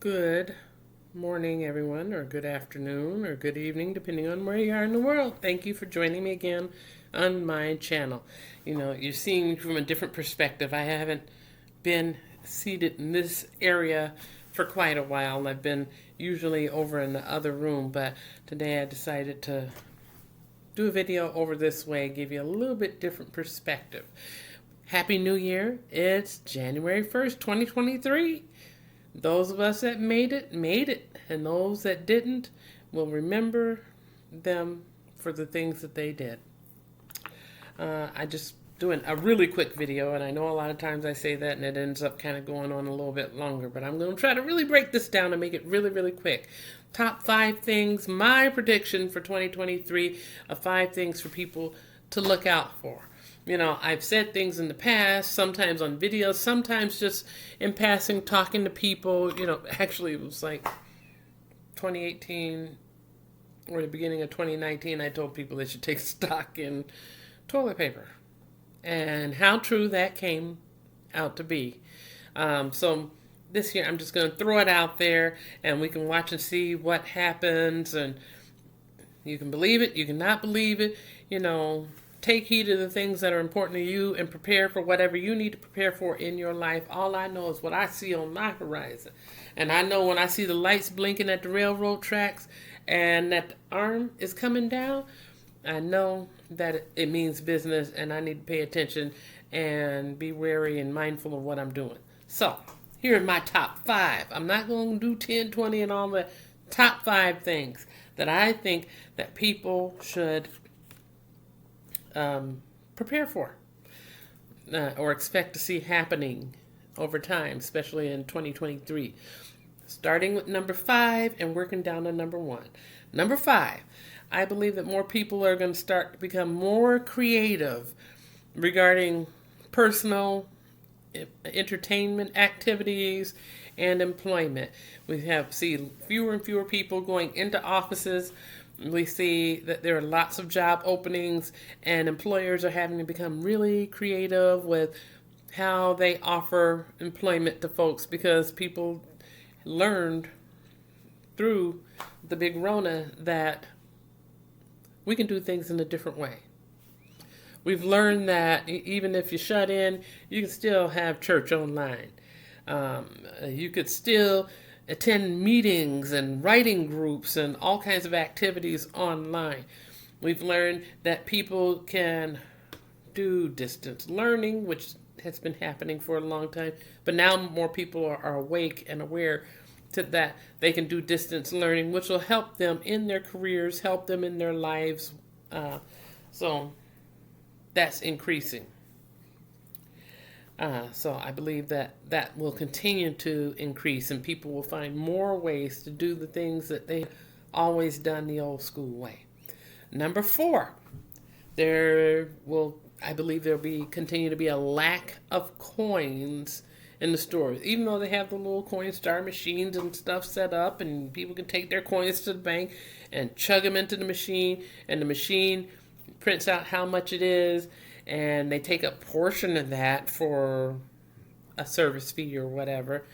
Good morning, everyone, or good afternoon, or good evening, depending on where you are in the world. Thank you for joining me again on my channel. You're seeing me from a different perspective. I haven't been seated in this area for quite a while. I've been usually over in the other room, but today I decided to do a video over this way, give you a little bit different perspective. Happy New Year. It's January 1st, 2023. Those of us that made it, made it. And those that didn't will remember them for the things that they did. I just doing a really quick video, and I know a lot of times I say that and it ends up kind of going on a little bit longer, but I'm going to try to really break this down and make it really, really quick. Top 5 things, my prediction for 2023 of 5 things for people to look out for. I've said things in the past, sometimes on videos, sometimes just in passing, talking to people. Actually, it was like 2018 or the beginning of 2019, I told people they should take stock in toilet paper and how true that came out to be. So this year, I'm just going to throw it out there and we can watch and see what happens. And you can believe it, you cannot believe it, Take heed of the things that are important to you and prepare for whatever you need to prepare for in your life. All I know is what I see on my horizon. And I know when I see the lights blinking at the railroad tracks and that the arm is coming down, I know that it means business and I need to pay attention and be wary and mindful of what I'm doing. So, here are my top 5. I'm not going to do 10, 20 and all the top 5 things that I think that people should prepare for or expect to see happening over time, especially in 2023. Starting with number 5 and working down to number 1. Number 5, I believe that more people are going to start to become more creative regarding personal entertainment activities and employment. We see fewer and fewer people going into offices. We see that there are lots of job openings and employers are having to become really creative with how they offer employment to folks because people learned through the big Rona that we can do things in a different way. We've learned that even if you shut in, you can still have church online. You could still attend meetings and writing groups and all kinds of activities online. We've learned that people can do distance learning, which has been happening for a long time, but now more people are awake and aware to that they can do distance learning, which will help them in their careers, help them in their lives. So that's increasing. So I believe that will continue to increase and people will find more ways to do the things that they've always done the old school way. Number 4, I believe there'll continue to be a lack of coins in the stores. Even though they have the little Coinstar machines and stuff set up and people can take their coins to the bank and chug them into the machine and the machine prints out how much it is and they take a portion of that for a service fee or whatever,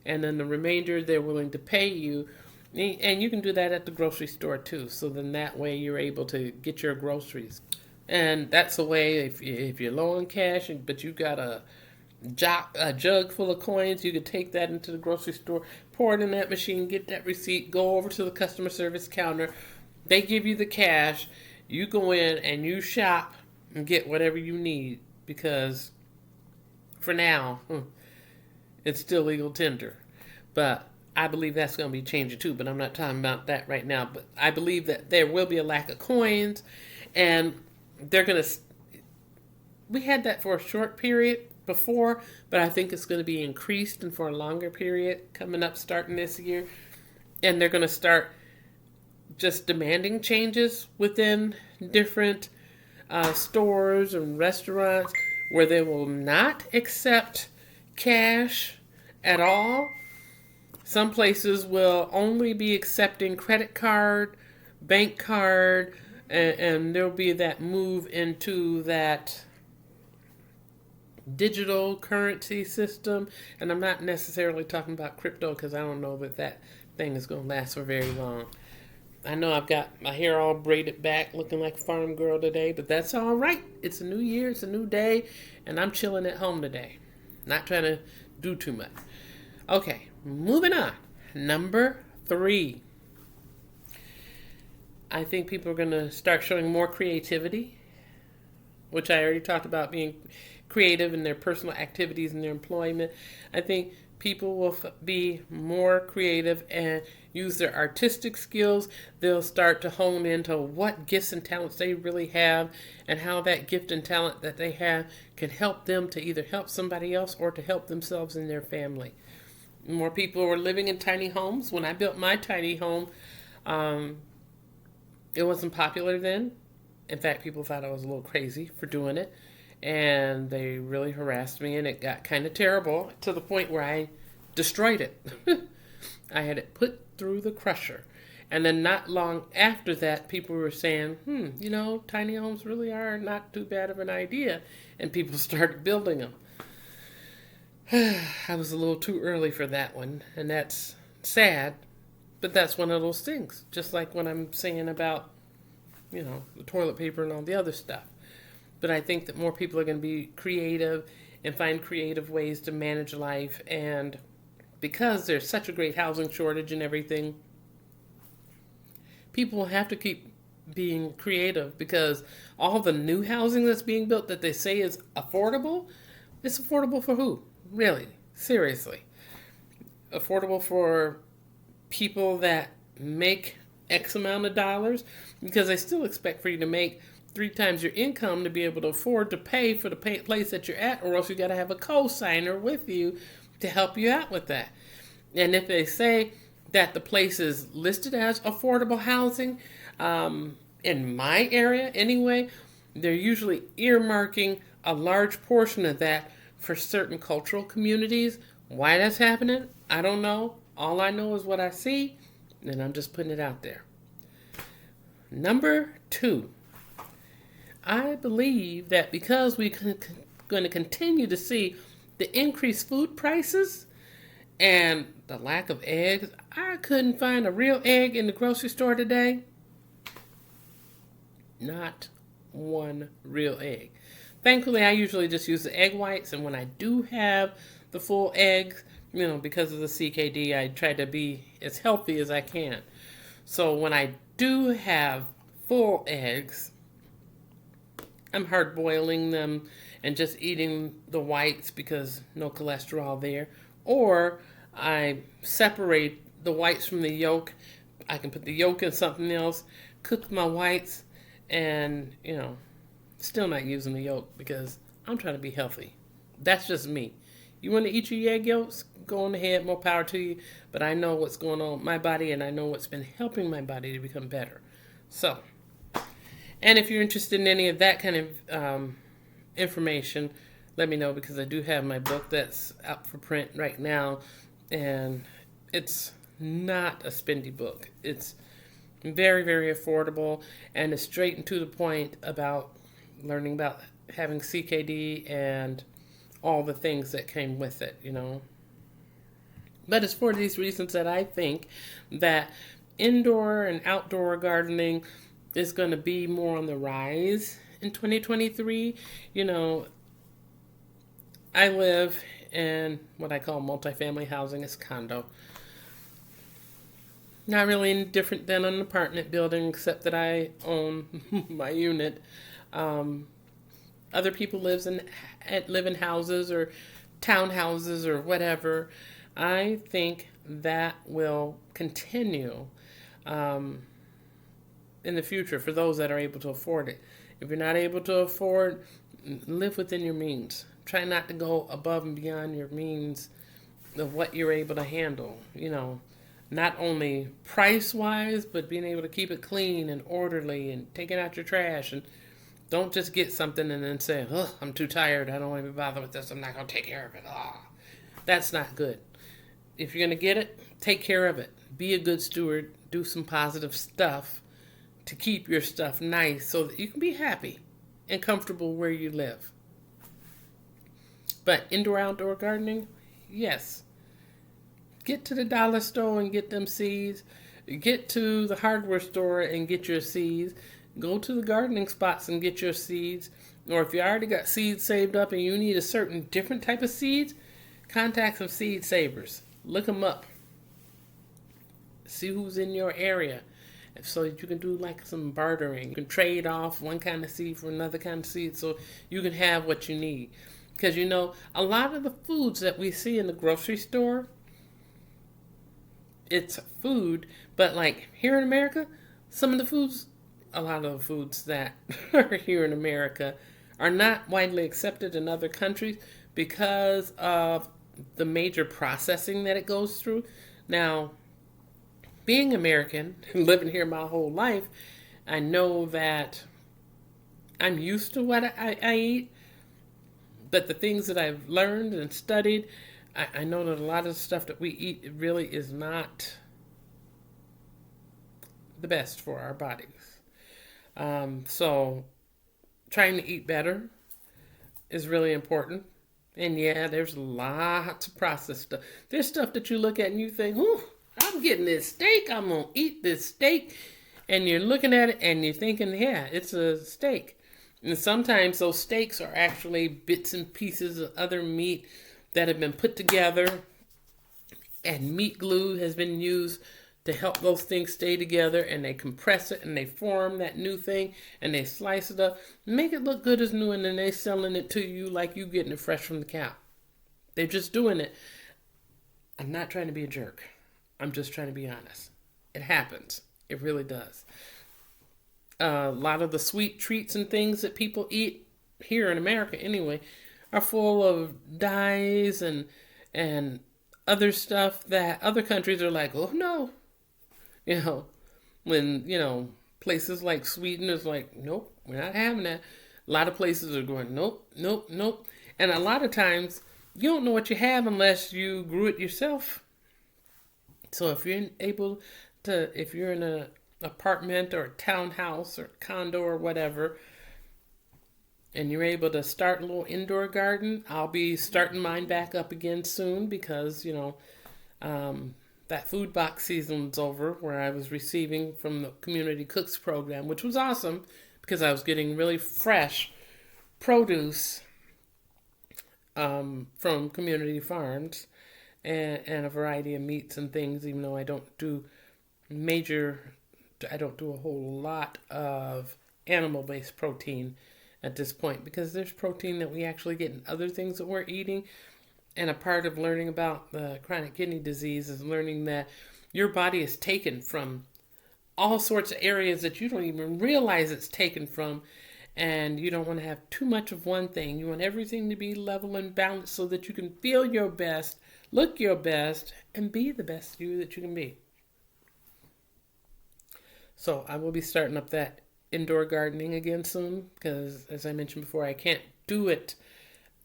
and then the remainder they're willing to pay you. And you can do that at the grocery store too, so then that way you're able to get your groceries. And that's a way, if you're low on cash but you got a jug full of coins, you could take that into the grocery store, pour it in that machine, get that receipt, go over to the customer service counter, they give you the cash, you go in and you shop and get whatever you need, because for now, it's still legal tender. But I believe that's going to be changing too, but I'm not talking about that right now. But I believe that there will be a lack of coins, and they're going to... We had that for a short period before, but I think it's going to be increased and for a longer period coming up starting this year. And they're going to start just demanding changes within different stores and restaurants where they will not accept cash at all. Some places will only be accepting credit card, bank card, and there'll be that move into that digital currency system. And I'm not necessarily talking about crypto because I don't know that that thing is going to last for very long. I know I've got my hair all braided back looking like a farm girl today, but that's all right. It's a new year, it's a new day, and I'm chilling at home today. Not trying to do too much. Okay, moving on. Number 3. I think people are going to start showing more creativity, which I already talked about being creative in their personal activities and their employment. I think people will be more creative and use their artistic skills. They'll start to hone into what gifts and talents they really have and how that gift and talent that they have can help them to either help somebody else or to help themselves and their family. More people were living in tiny homes. When I built my tiny home, it wasn't popular then. In fact, people thought I was a little crazy for doing it. And they really harassed me, and it got kind of terrible to the point where I destroyed it. I had it put through the crusher. And then not long after that, people were saying, tiny homes really are not too bad of an idea. And people started building them. I was a little too early for that one, and that's sad, but that's one of those things. Just like when I'm saying about, the toilet paper and all the other stuff. But I think that more people are going to be creative and find creative ways to manage life. And because there's such a great housing shortage and everything, people will have to keep being creative because all the new housing that's being built that they say is affordable, it's affordable for who? Really? Seriously. Affordable for people that make X amount of dollars? Because they still expect for you to make 3 times your income to be able to afford to pay for the place that you're at, or else you got to have a co-signer with you to help you out with that. And if they say that the place is listed as affordable housing, in my area anyway, they're usually earmarking a large portion of that for certain cultural communities. Why that's happening, I don't know. All I know is what I see, and I'm just putting it out there. Number 2. I believe that because we're going to continue to see the increased food prices and the lack of eggs, I couldn't find a real egg in the grocery store today. Not one real egg. Thankfully, I usually just use the egg whites, and when I do have the full eggs, because of the CKD, I try to be as healthy as I can. So when I do have full eggs, I'm hard boiling them and just eating the whites because no cholesterol there. Or I separate the whites from the yolk. I can put the yolk in something else, cook my whites, and, still not using the yolk because I'm trying to be healthy. That's just me. You want to eat your egg yolks? Go on ahead, more power to you. But I know what's going on with my body, and I know what's been helping my body to become better. So, and if you're interested in any of that kind of information, let me know because I do have my book that's out for print right now. And it's not a spendy book. It's very, very affordable and it's straight and to the point about learning about having CKD and all the things that came with it, But it's for these reasons that I think that indoor and outdoor gardening is going to be more on the rise in 2023. I live in what I call multifamily housing. It's condo. Not really any different than an apartment building, except that I own my unit. Other people live in houses or townhouses or whatever. I think that will continue in the future for those that are able to afford it. If you're not able to afford, live within your means. Try not to go above and beyond your means of what you're able to handle. Not only price-wise, but being able to keep it clean and orderly and taking out your trash. And don't just get something and then say, oh, I'm too tired. I don't want to be bothered with this. I'm not going to take care of it. That's not good. If you're going to get it, take care of it. Be a good steward. Do some positive stuff to keep your stuff nice so that you can be happy and comfortable where you live. But indoor outdoor gardening, yes. Get to the dollar store and get them seeds. Get to the hardware store and get your seeds. Go to the gardening spots and get your seeds. Or if you already got seeds saved up and you need a certain different type of seeds, contact some seed savers. Look them up. See who's in your area. So that you can do like some bartering. You can trade off one kind of seed for another kind of seed so you can have what you need. Because you know, a lot of the foods that we see in the grocery store, it's food, but like here in America, some of the foods, a lot of the foods that are here in America are not widely accepted in other countries because of the major processing that it goes through. Now, being American, living here my whole life, I know that I'm used to what I eat, but the things that I've learned and studied, I know that a lot of the stuff that we eat really is not the best for our bodies. So trying to eat better is really important. And yeah, there's lots of processed stuff. There's stuff that you look at and you think, "Ooh, I'm getting this steak. I'm going to eat this steak." And you're looking at it and you're thinking, yeah, it's a steak. And sometimes those steaks are actually bits and pieces of other meat that have been put together, and meat glue has been used to help those things stay together, and they compress it and they form that new thing and they slice it up, make it look good as new, and then they selling it to you like you getting it fresh from the cow. They're just doing it. I'm not trying to be a jerk. I'm just trying to be honest. It happens. It really does. A lot of the sweet treats and things that people eat here in America anyway are full of dyes and other stuff that other countries are like, "Oh no." When places like Sweden is like, "Nope, we're not having that." A lot of places are going, "Nope, nope, nope." And a lot of times you don't know what you have unless you grew it yourself. So if you're if you're in an apartment or a townhouse or condo or whatever, and you're able to start a little indoor garden, I'll be starting mine back up again soon because, that food box season's over where I was receiving from the Community Cooks program, which was awesome because I was getting really fresh produce from community farms and a variety of meats and things, even though I don't do a whole lot of animal-based protein at this point because there's protein that we actually get in other things that we're eating. And a part of learning about the chronic kidney disease is learning that your body is taken from all sorts of areas that you don't even realize it's taken from. And you don't want to have too much of one thing. You want everything to be level and balanced so that you can feel your best, look your best, and be the best you that you can be. So I will be starting up that indoor gardening again soon because, as I mentioned before, I can't do it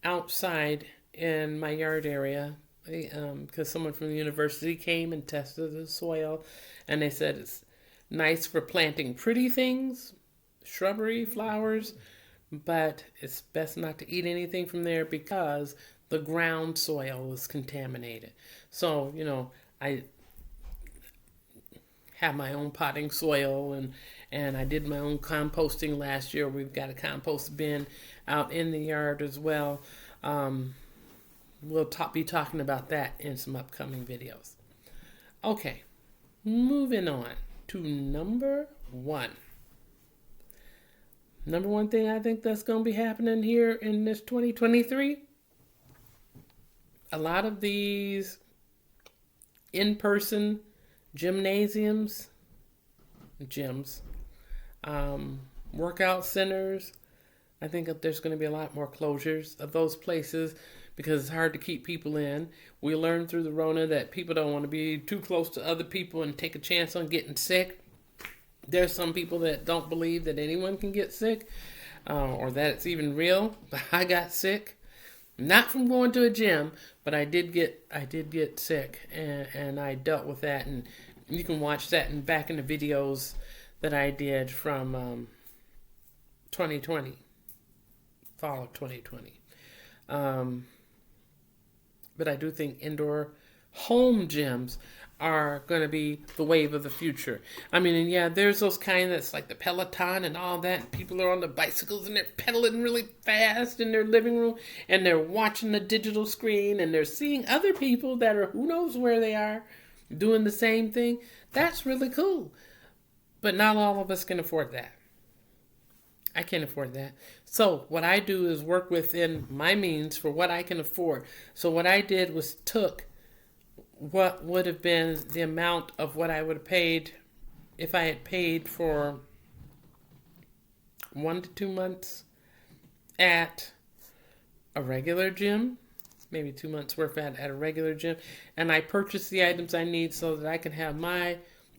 outside in my yard area because someone from the university came and tested the soil, and they said it's nice for planting pretty things, shrubbery, flowers, but it's best not to eat anything from there because the ground soil is contaminated. So, I have my own potting soil and I did my own composting last year. We've got a compost bin out in the yard as well. We'll be talking about that in some upcoming videos. Okay, moving on to number one. Number one thing I think that's going to be happening here in this 2023, a lot of these in-person gyms, workout centers, I think that there's going to be a lot more closures of those places because it's hard to keep people in. We learned through the Rona that people don't want to be too close to other people and take a chance on getting sick. There's some people that don't believe that anyone can get sick or that it's even real. But I got sick, not from going to a gym, but I did get sick, and I dealt with that. And you can watch that back in the videos that I did from 2020, fall of 2020. but I do think indoor home gyms are going to be the wave of the future. I mean, and yeah, there's those kind that's like the Peloton and all that. And people are on the bicycles and they're pedaling really fast in their living room and they're watching the digital screen and they're seeing other people that are who knows where they are doing the same thing. That's really cool. But not all of us can afford that. I can't afford that. So what I do is work within my means for what I can afford. So what I did was took what would have been the amount of what I would have paid if I had paid for 1 to 2 months at a regular gym, maybe 2 months worth at a regular gym, and I purchased the items I need so that I can have my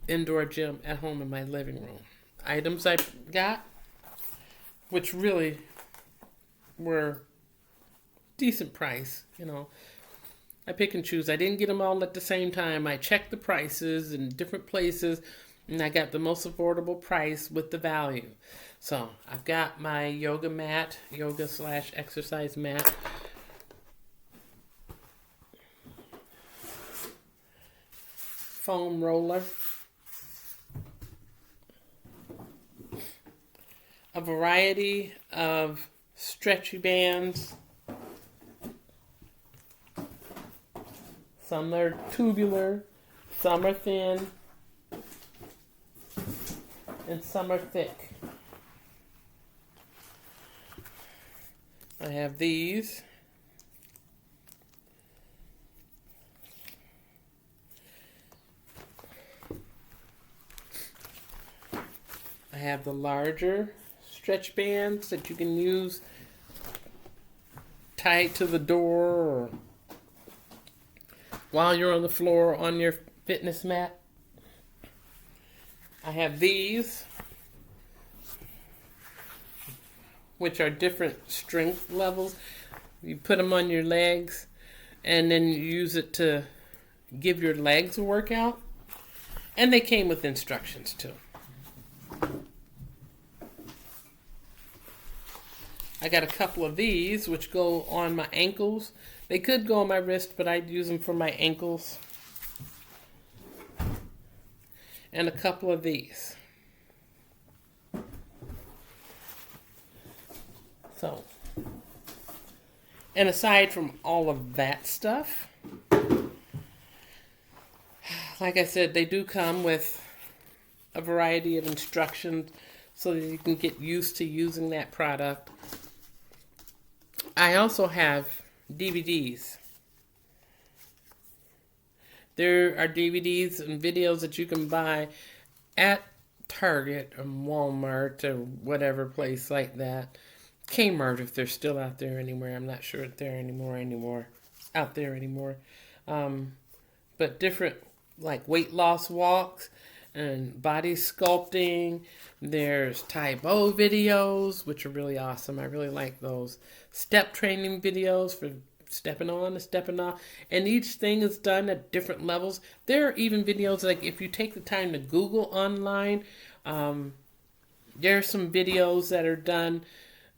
indoor gym at home in my living room. Items I got, which really were decent price, I pick and choose. I didn't get them all at the same time. I checked the prices in different places, and I got the most affordable price with the value. So I've got my yoga mat, yoga/exercise mat. Foam roller. A variety of stretchy bands. Some are tubular, some are thin, and some are thick. I have these. I have the larger stretch bands that you can use tied to the door or while you're on the floor on your fitness mat. I have these, which are different strength levels. You put them on your legs and then you use it to give your legs a workout. And they came with instructions too. I got a couple of these which go on my ankles. They could go on my wrist, but I'd use them for my ankles. And a couple of these. So, and aside from all of that stuff, like I said, they do come with a variety of instructions so that you can get used to using that product. I also have DVDs. There are DVDs and videos that you can buy at Target or Walmart or whatever place like that. Kmart, if they're still out there anywhere. I'm not sure if they're out there anymore. But different like weight loss walks and body sculpting. There's Tae Bo videos, which are really awesome. I really like those. Step training videos for stepping on and stepping off. And each thing is done at different levels. There are even videos, like if you take the time to Google online, there are some videos that are done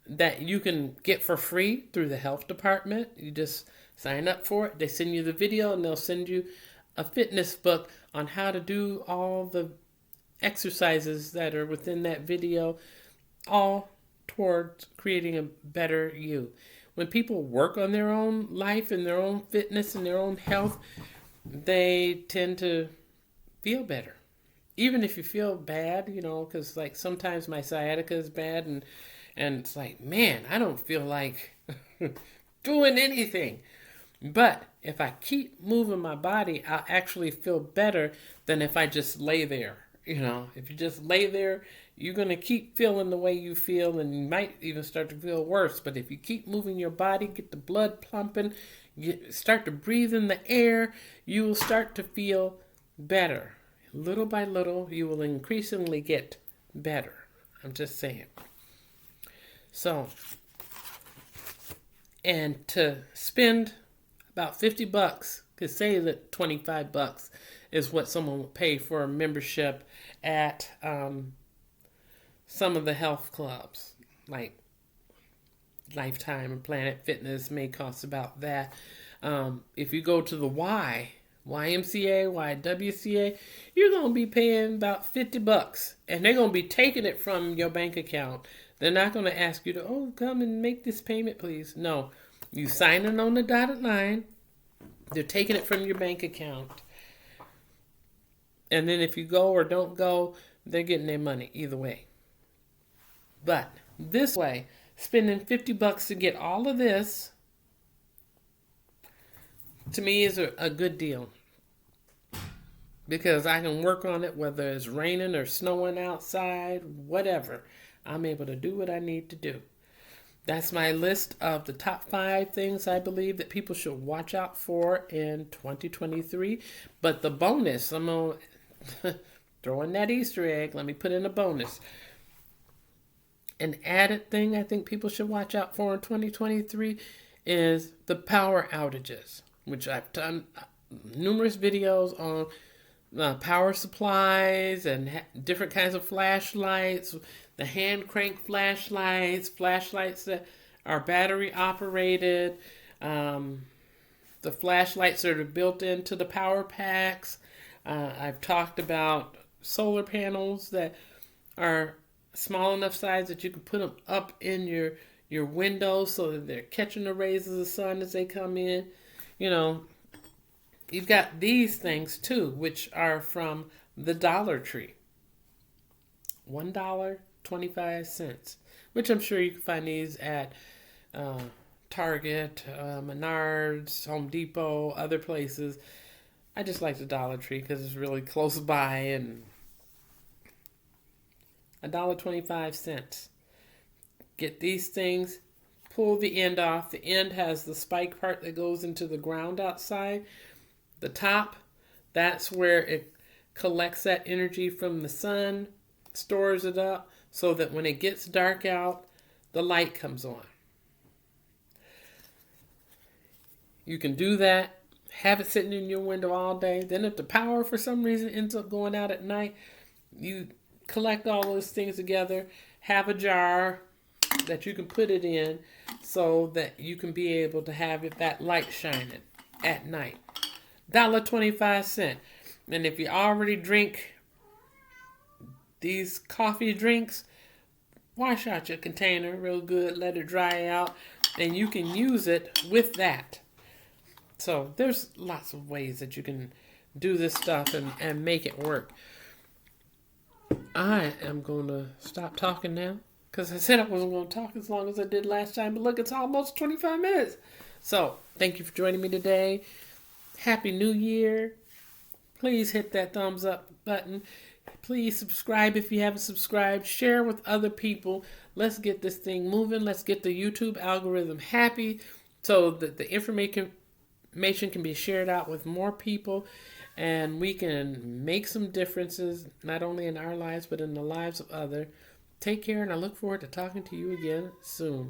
that you can get for free through the health department. You just sign up for it. They send you the video and they'll send you a fitness book on how to do all the exercises that are within that video, all towards creating a better you. When people work on their own life and their own fitness and their own health, they tend to feel better. Even if you feel bad, because like sometimes my sciatica is bad and it's like, man, I don't feel like doing anything. But if I keep moving my body, I'll actually feel better than if I just lay there. If you just lay there, you're going to keep feeling the way you feel and you might even start to feel worse. But if you keep moving your body, get the blood pumping, start to breathe in the air, you will start to feel better. Little by little, you will increasingly get better. I'm just saying. So, and to spend about $50, because say that $25 is what someone would pay for a membership at some of the health clubs, like Lifetime and Planet Fitness may cost about that. If you go to the YMCA, YWCA, you're going to be paying about $50, and they're going to be taking it from your bank account. They're not going to ask you to, oh, come and make this payment, please. No, you signing on the dotted line. They're taking it from your bank account. And then if you go or don't go, they're getting their money either way. But this way, spending $50 to get all of this, to me, is a good deal. Because I can work on it whether it's raining or snowing outside, whatever. I'm able to do what I need to do. That's my list of the top 5 things I believe that people should watch out for in 2023. But the bonus, I'm going to throw in that Easter egg. Let me put in a bonus. An added thing I think people should watch out for in 2023 is the power outages, which I've done numerous videos on power supplies and different kinds of flashlights, the hand crank flashlights that are battery operated, the flashlights that are built into the power packs. I've talked about solar panels that are small enough size that you can put them up in your windows so that they're catching the rays of the sun as they come in. You know, you've got these things too, which are from the Dollar Tree. $1.25, which I'm sure you can find these at Target, Menards, Home Depot, other places. I just like the Dollar Tree because it's really close by, and $1.25. Get these things, pull the end off. The end has the spike part that goes into the ground outside. The top, that's where it collects that energy from the sun, stores it up, so that when it gets dark out, the light comes on. You can do that, have it sitting in your window all day. Then if the power for some reason ends up going out at night, you collect all those things together, have a jar that you can put it in so that you can be able to have that light shining at night. $1.25. And if you already drink these coffee drinks, wash out your container real good, let it dry out, and you can use it with that. So there's lots of ways that you can do this stuff and make it work. I am going to stop talking now because I said I wasn't going to talk as long as I did last time, but look, it's almost 25 minutes. So thank you for joining me today. Happy New Year. Please hit that thumbs up button. Please subscribe if you haven't subscribed. Share with other people. Let's get this thing moving. Let's get the YouTube algorithm happy so that the information can be shared out with more people, and we can make some differences, not only in our lives, but in the lives of others. Take care, and I look forward to talking to you again soon.